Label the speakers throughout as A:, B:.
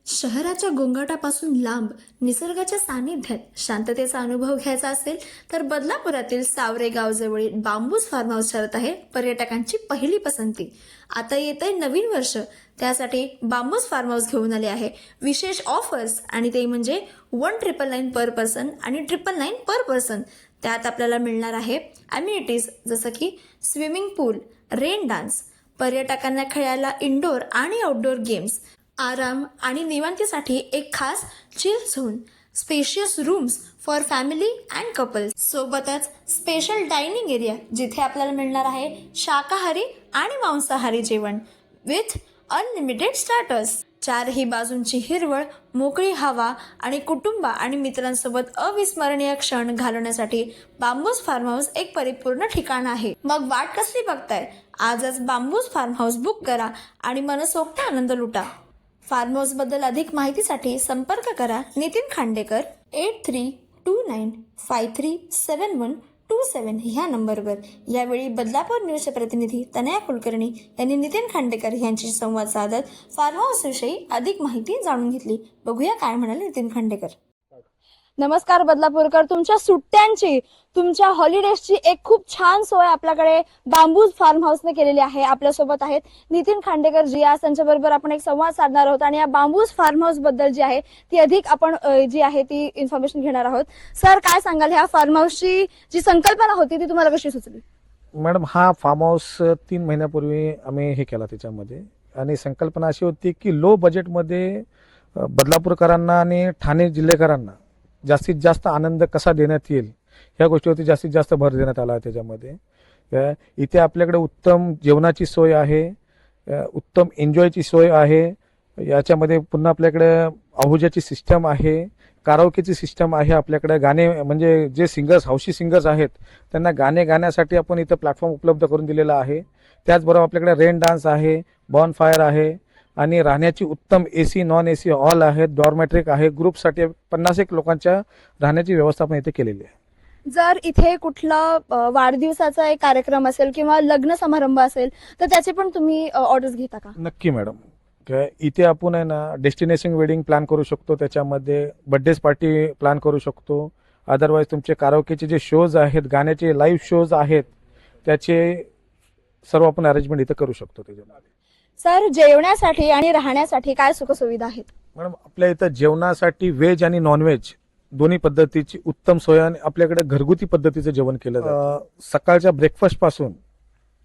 A: शहराच्या गोंगाटापासून लांब निसर्गाच्या सानिध्यात शांततेचा अनुभव घ्यायचा असेल तर बदलापुरातील सावरे गावजवळील बांबूज फार्म हाऊस ठरत आहे पर्यटकांची पहिली पसंती. आता येतंय नवीन वर्ष, त्यासाठी बांबूज फार्म हाऊस घेऊन आले आहे विशेष ऑफर्स, आणि ते म्हणजे 1999 पर पर्सन आणि 999 पर पर्सन. त्यात आपल्याला मिळणार आहे अम्युनिटीज जसं की स्विमिंग पूल, रेन डान्स, पर्यटकांना खेळायला इंडोर आणि आउटडोर गेम्स, आराम आणि निवांतीसाठी एक खास chill zone, spacious rooms for family and couples, सोबतच स्पेशल डायनिंग एरिया जिथे आपल्याला मिळणार आहे शाकाहारी आणि मांसाहारी जेवण विथ अनलिमिटेड स्टार्टर्स. चारही बाजूंची हिरवळ, मोकळी हवा आणि कुटुंब आणि मित्रांसोबत अविस्मरणीय क्षण घालवण्यासाठी बांबूज फार्म हाऊस एक परिपूर्ण ठिकाण आहे. मग वाट कसली बघताय? आजच बांबूज फार्म हाऊस बुक करा आणि मनसोक्त आनंद लुटा. फार्म हाऊस बद्दल अधिक माहितीसाठी संपर्क करा नितीन खांडेकर 8329537127 ह्या नंबरवर. यावेळी बदलापूर न्यूजचे प्रतिनिधी तनया कुलकर्णी यांनी नितीन खांडेकर यांची संवाद साधत फार्म हाऊस विषयी अधिक माहिती जाणून घेतली. बघूया काय म्हणाले नितीन खांडेकर.
B: नमस्कार बदलापूरकर, तुमच्या सुट्ट्यांची, तुमच्या हॉलिडेजची एक खूप छान सोय आपल्याकडे बांबूज फार्म हाऊसने केलेली आहे. आपल्यासोबत आहेत नितीन खांडेकर जी, आज त्यांच्याबरोबर आपण एक संवाद साधणार आहोत आणि या बांबूज फार्म हाऊस बद्दल जी आहे ती अधिक आपण जी आहे ती इन्फॉर्मेशन घेणार आहोत. सर, काय सांगाल, ह्या फार्म हाऊसची जी संकल्पना होती ती तुम्हाला कशी सुचली?
C: मॅडम, हा फार्म हाऊस 3 महिन्यापूर्वी आम्ही हे केला त्याच्यामध्ये, आणि संकल्पना अशी होती की लो बजेटमध्ये बदलापूरकरांना आणि ठाणे जिल्हेकरांना जास्तीत जास्त आनंद कसा देण्यात येईल ह्या गोष्टीवरती जास्तीत जास्त भर देण्यात आला आहे. त्याच्यामध्ये इथे आपल्याकडे उत्तम जेवणाची सोय आहे, उत्तम एन्जॉयची सोय आहे. याच्यामध्ये पुन्हा आपल्याकडे आहुजाची सिस्टम आहे, काराओकेची सिस्टम आहे. आपल्याकडे गाणे, म्हणजे जे सिंगर्स, हौशी सिंगर्स आहेत त्यांना गाणे गाण्यासाठी आपण इथं प्लॅटफॉर्म उपलब्ध करून दिलेला आहे. त्याचबरोबर आपल्याकडे रेन डान्स आहे, बॉन फायर आहे, आणि राहण्याची उत्तम एसी नॉन एसी हॉल आहेत, डॉर्मेट्रिक आहे. ग्रुपसाठी 50 लोकांच्या राहण्याची व्यवस्था पण इथे केलेली आहे.
B: जर इथे कुठला वाढदिवसाचा एक कार्यक्रम असेल किंवा लग्न समारंभ असेल तर त्याचे पण तुम्ही ऑर्डर्स घेता का?
C: नक्की मॅडम. इथे आपण आहे ना डेस्टिनेशन वेडिंग प्लॅन करू शकतो, त्याच्यामध्ये बर्थडे पार्टी प्लॅन करू शकतो. अदरवाईज तुमचे काराओकेचे जे शोज आहेत, गाण्याचे लाईव्ह शोज आहेत, त्याचे सर्व आपण अरेंजमेंट इथे करू शकतो. त्याच्यामध्ये
B: सर, जेवण्यासाठी आणि राहण्यासाठी काय सुखसुविधा आहेत?
C: मॅडम, आपल्या इथं जेवणासाठी व्हेज आणि नॉनव्हेज दोन्ही पद्धतीची उत्तम सोय, आणि आपल्याकडे घरगुती पद्धतीचं जेवण केलं जातं. सकाळच्या ब्रेकफास्ट पासून,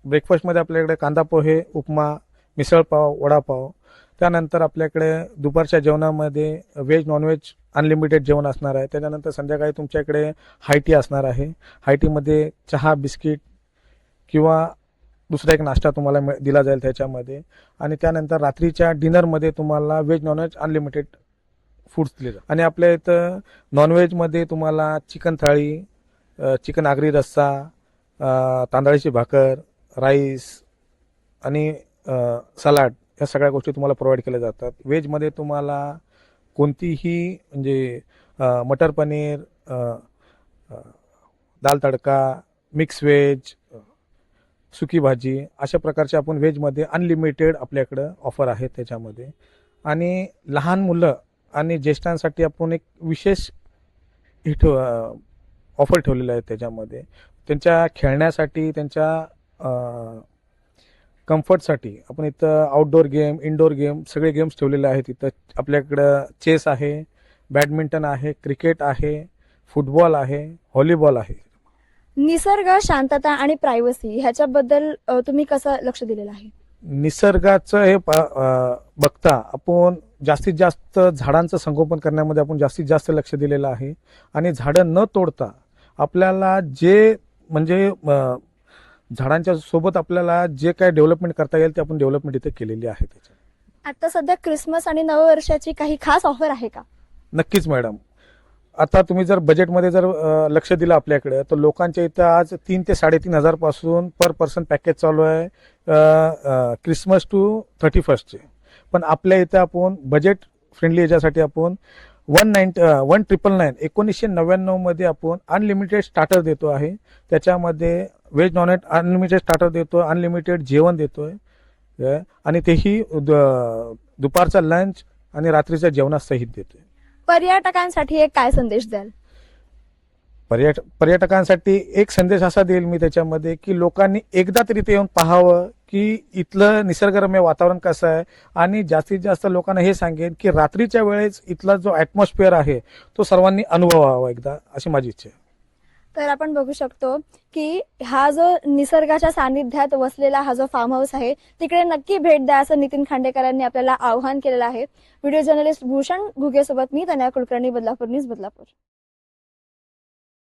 C: ब्रेकफास्टमध्ये आपल्याकडे कांदा पोहे, उपमा, मिसळपाव, वडापाव. त्यानंतर आपल्याकडे दुपारच्या जेवणामध्ये व्हेज नॉनव्हेज अनलिमिटेड जेवण असणार आहे. त्याच्यानंतर संध्याकाळी तुमच्याकडे हायटी असणार आहे. हायटीमध्ये चहा, बिस्किट किंवा दुसरा एक नाश्ता तुम्हाला दिला जाईल त्याच्यामध्ये. आणि त्यानंतर रात्रीच्या डिनरमध्ये तुम्हाला व्हेज नॉनव्हेज अनलिमिटेड फूड्स दिले जातात. आणि आपल्या इथं नॉनव्हेजमध्ये तुम्हाला चिकन थाळी, चिकन आगरी रस्सा, तांदळाची भाकर, राईस आणि सलाड, या सगळ्या गोष्टी तुम्हाला प्रोव्हाइड केल्या जातात. व्हेजमध्ये तुम्हाला कोणतीही, म्हणजे मटर पनीर, दाल तडका, मिक्स व्हेज, सुकी भाजी, अशा प्रकारचे आपण व्हेजमध्ये अनलिमिटेड आपल्याकडं ऑफर आहेत त्याच्यामध्ये. आणि लहान मुलं आणि ज्येष्ठांसाठी आपण एक विशेष ऑफर ठेवलेलं आहे त्याच्यामध्ये. त्यांच्या खेळण्यासाठी, त्यांच्या कम्फर्टसाठी आपण इथं आउटडोर गेम, इनडोर गेम सगळे गेम्स ठेवलेले आहेत. इथं आपल्याकडं चेस आहे, बॅडमिंटन आहे, क्रिकेट आहे, फुटबॉल आहे, व्हॉलीबॉल आहे.
B: निसर्ग, शांतता आणि प्रायव्हसी ह्याच्याबद्दल तुम्ही कसं लक्ष दिलेलं आहे?
C: निसर्गाचं हे बघता आपण जास्तीत जास्त झाडांचं संगोपन करण्यामध्ये आपण जास्तीत जास्त लक्ष दिलेलं आहे. आणि झाडं न तोडता आपल्याला जे, म्हणजे झाडांच्या सोबत आपल्याला जे काय डेव्हलपमेंट करता येईल ते आपण डेव्हलपमेंट इथे केलेली आहे. त्याच्यात
B: आता सध्या क्रिसमस आणि नववर्षाची काही खास ऑफर आहे का?
C: नक्कीच मॅडम. आता तुम्ही जर बजेटमध्ये जर लक्ष दिलं आपल्याकडे, तर लोकांच्या इथं आज 3 ते 3,500 पासून पर पर्सन पॅकेज चालू आहे क्रिसमस टू 31st. पण आपल्या इथं आपण बजेट फ्रेंडली याच्यासाठी आपण 1999 मध्ये आपण अनलिमिटेड स्टार्टर देतो आहे. त्याच्यामध्ये व्हेज नॉनव्हेज अनलिमिटेड स्टार्टर देतो, अनलिमिटेड जेवण देतोय, आणि तेही दुपारचा लंच आणि रात्रीच्या जेवणास सहित देतोय.
B: पर्यटकांसाठी एक काय संदेश द्याल?
C: पर्यटकांसाठी एक संदेश असा देईल मी त्याच्यामध्ये की लोकांनी एकदा तरी ते येऊन पाहावं की इथलं निसर्गरम्य वातावरण कसं आहे, आणि जास्तीत जास्त लोकांना हे सांगेन की रात्रीच्या वेळेस इथला जो ऍटमॉस्फिअर आहे तो सर्वांनी अनुभवावा एकदा, अशी माझी इच्छा आहे.
B: तर आपण बघू शकतो की हा जो निसर्गाच्या सानिध्यात वसलेला हा जो फार्म हाऊस आहे तिकडे नक्की भेट द्या असं नितीन खांडेकरांनी आपल्याला आवाहन केलेलं आहे. व्हिडिओ जर्नलिस्ट भूषण घुगे सोबत मी तनया कुलकर्णी, बदलापूर न्यूज, बदलापूर.